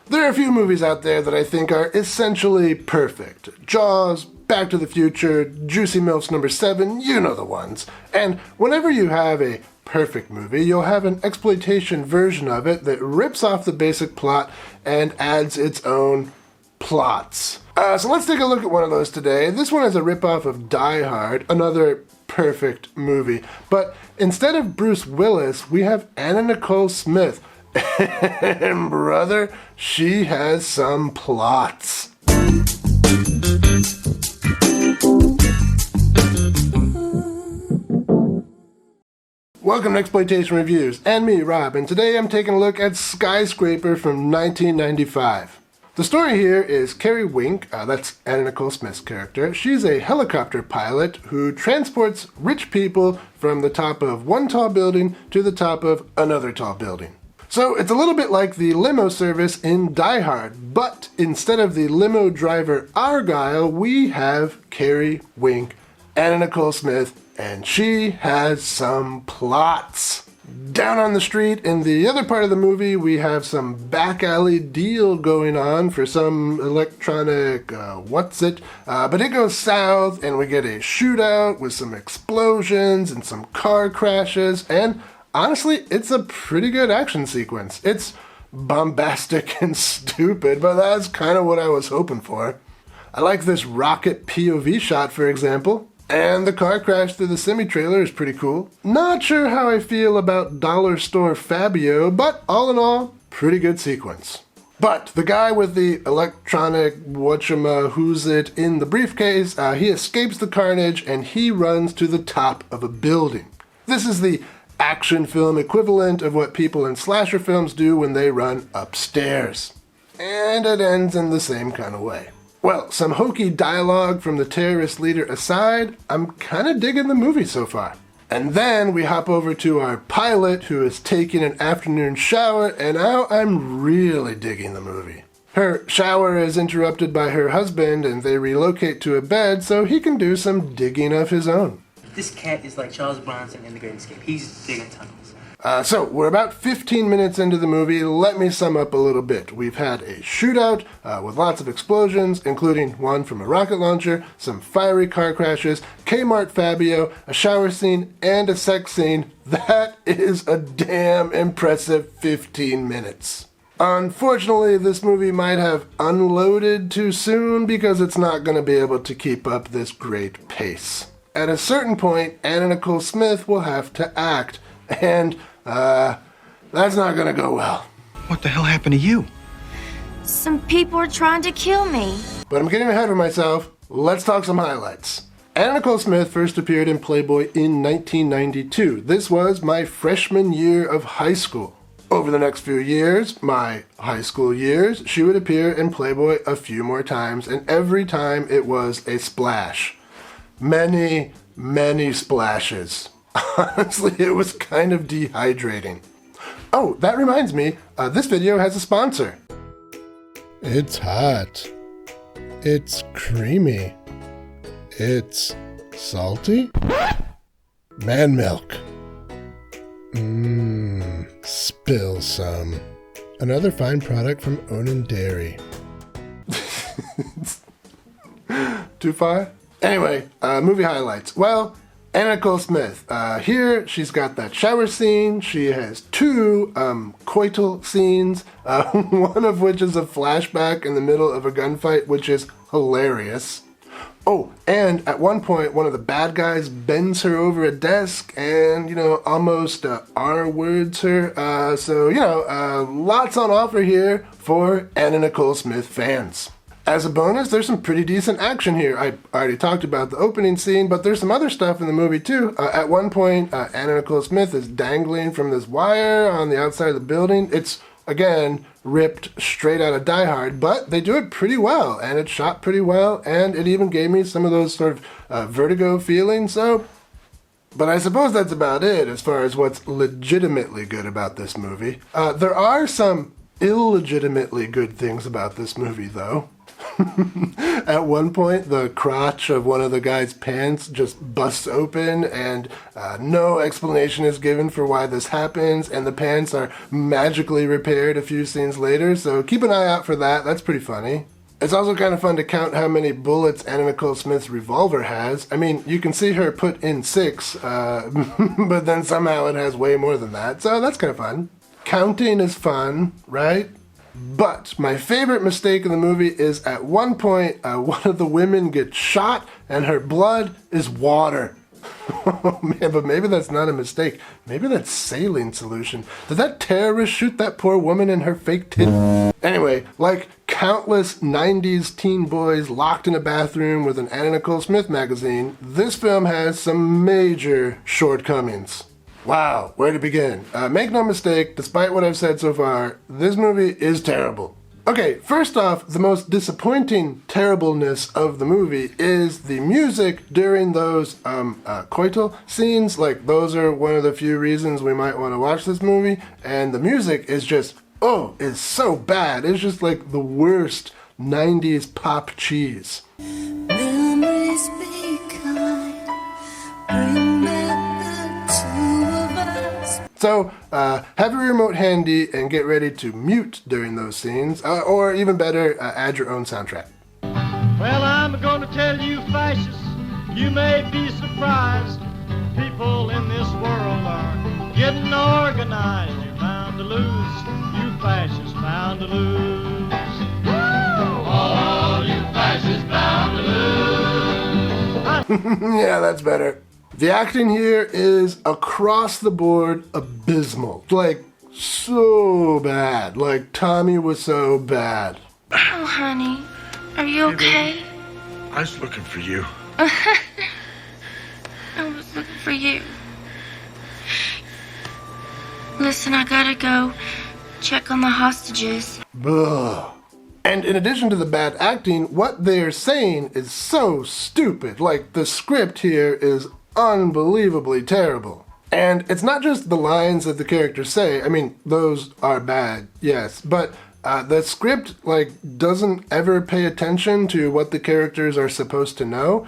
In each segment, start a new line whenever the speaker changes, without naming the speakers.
There are a few movies out there that I think are essentially perfect. Jaws, Back to the Future, Juicy MILFs number 7, you know the ones. And whenever you have a perfect movie, you'll have an exploitation version of it that rips off the basic plot and adds its own plots. So let's take a look at one of those today. This one is a ripoff of Die Hard, another perfect movie. But instead of Bruce Willis, we have Anna Nicole Smith. And brother, she has some plots. Welcome to Exploitation Reviews, and me, Rob, and today I'm taking a look at Skyscraper from 1995. The story here is Carrie Wink, that's Anna Nicole Smith's character. She's a helicopter pilot who transports rich people from the top of one tall building to the top of another tall building. So it's a little bit like the limo service in Die Hard, but instead of the limo driver Argyle, we have Carrie Wink, Anna Nicole Smith, and she has some plots. Down on the street, in the other part of the movie, we have some back alley deal going on for some electronic, but it goes south and we get a shootout with some explosions and some car crashes, and honestly, it's a pretty good action sequence. It's bombastic and stupid, but that's kind of what I was hoping for. I like this rocket POV shot, for example. And the car crash through the semi-trailer is pretty cool. Not sure how I feel about dollar store Fabio, but all in all, pretty good sequence. But the guy with the electronic who's it in the briefcase, he escapes the carnage and he runs to the top of a building. This is the action film equivalent of what people in slasher films do when they run upstairs. And it ends in the same kind of way. Well, some hokey dialogue from the terrorist leader aside, I'm kind of digging the movie so far. And then we hop over to our pilot who is taking an afternoon shower, and now I'm really digging the movie. Her shower is interrupted by her husband and they relocate to a bed so he can do some digging of his own.
This cat is like Charles Bronson in The Great Escape. He's digging tunnels.
So we're about 15 minutes into the movie. Let me sum up a little bit. We've had a shootout with lots of explosions, including one from a rocket launcher, some fiery car crashes, Kmart Fabio, a shower scene, and a sex scene. That is a damn impressive 15 minutes. Unfortunately, this movie might have unloaded too soon because it's not going to be able to keep up this great pace. At a certain point, Anna Nicole Smith will have to act, and that's not gonna go well.
What the hell happened to you?
Some people are trying to kill me.
But I'm getting ahead of myself. Let's talk some highlights. Anna Nicole Smith first appeared in Playboy in 1992. This was my freshman year of high school. Over the next few years, my high school years, she would appear in Playboy a few more times, and every time it was a splash. Many, many splashes. Honestly, it was kind of dehydrating. Oh, that reminds me, this video has a sponsor. It's hot. It's creamy. It's salty. Man milk. Spill some. Another fine product from Onan Dairy. Too far? Anyway, movie highlights. Well, Anna Nicole Smith. Here, she's got that shower scene. She has two coital scenes, one of which is a flashback in the middle of a gunfight, which is hilarious. Oh, and at one point, one of the bad guys bends her over a desk and, almost R-words her. So, lots on offer here for Anna Nicole Smith fans. As a bonus, there's some pretty decent action here. I already talked about the opening scene, but there's some other stuff in the movie too. At one point, Anna Nicole Smith is dangling from this wire on the outside of the building. It's, again, ripped straight out of Die Hard, but they do it pretty well, and it's shot pretty well, and it even gave me some of those sort of vertigo feelings, But I suppose that's about it as far as what's legitimately good about this movie. There are some illegitimately good things about this movie, though. At one point, the crotch of one of the guy's pants just busts open, and no explanation is given for why this happens, and the pants are magically repaired a few scenes later, so keep an eye out for that. That's pretty funny. It's also kind of fun to count how many bullets Anna Nicole Smith's revolver has. I mean, you can see her put in 6, but then somehow it has way more than that, so that's kind of fun. Counting is fun, right? But my favorite mistake in the movie is at one point, one of the women gets shot and her blood is water. Oh man, but maybe that's not a mistake. Maybe that's saline solution. Did that terrorist shoot that poor woman in her fake tit? Anyway, like countless 90s teen boys locked in a bathroom with an Anna Nicole Smith magazine, this film has some major shortcomings. Wow, where to begin? Make no mistake, despite what I've said so far, this movie is terrible. Okay, first off, the most disappointing terribleness of the movie is the music during those coital scenes. Like, those are one of the few reasons we might want to watch this movie, and the music is just, is so bad. It's just like the worst 90s pop cheese.
Memories be kind, bring back the two of us.
So, have your remote handy and get ready to mute during those scenes, or even better, add your own soundtrack.
Well, I'm gonna tell you, fascists, you may be surprised. People in this world are getting organized. You're bound to lose, you fascists bound to lose. Oh, you fascists bound to lose.
Yeah, that's better. The acting here is across the board abysmal. Like, so bad. Like, Tommy was so bad.
Oh, honey. Are you okay?
I was looking for you.
I was looking for you. Listen, I gotta go check on the hostages.
Ugh. And in addition to the bad acting, what they're saying is so stupid. Like, the script here is unbelievably terrible. And it's not just the lines that the characters say. I mean, those are bad, yes. But the script, doesn't ever pay attention to what the characters are supposed to know.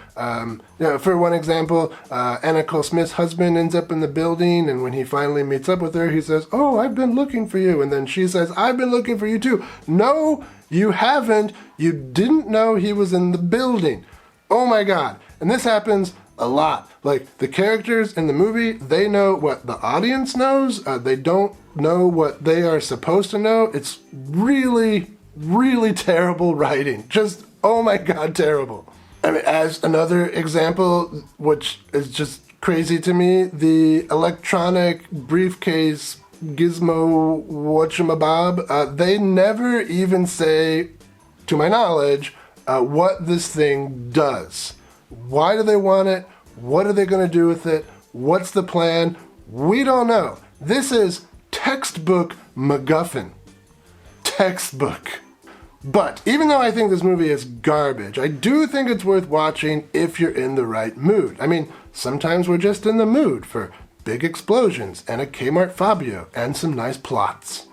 For one example, Anna Nicole Smith's husband ends up in the building, and when he finally meets up with her, he says, "Oh, I've been looking for you." And then she says, "I've been looking for you too." No, you haven't. You didn't know he was in the building. Oh my God. And this happens a lot. Like, the characters in the movie, they know what the audience knows. They don't know what they are supposed to know. It's really, really terrible writing. Just, oh my God, terrible. I mean, as another example, which is just crazy to me, the electronic briefcase gizmo whatchamabob, they never even say, to my knowledge, what this thing does. Why do they want it? What are they going to do with it? What's the plan? We don't know. This is textbook MacGuffin. Textbook. But even though I think this movie is garbage, I do think it's worth watching if you're in the right mood. I mean, sometimes we're just in the mood for big explosions and a Kmart Fabio and some nice plots.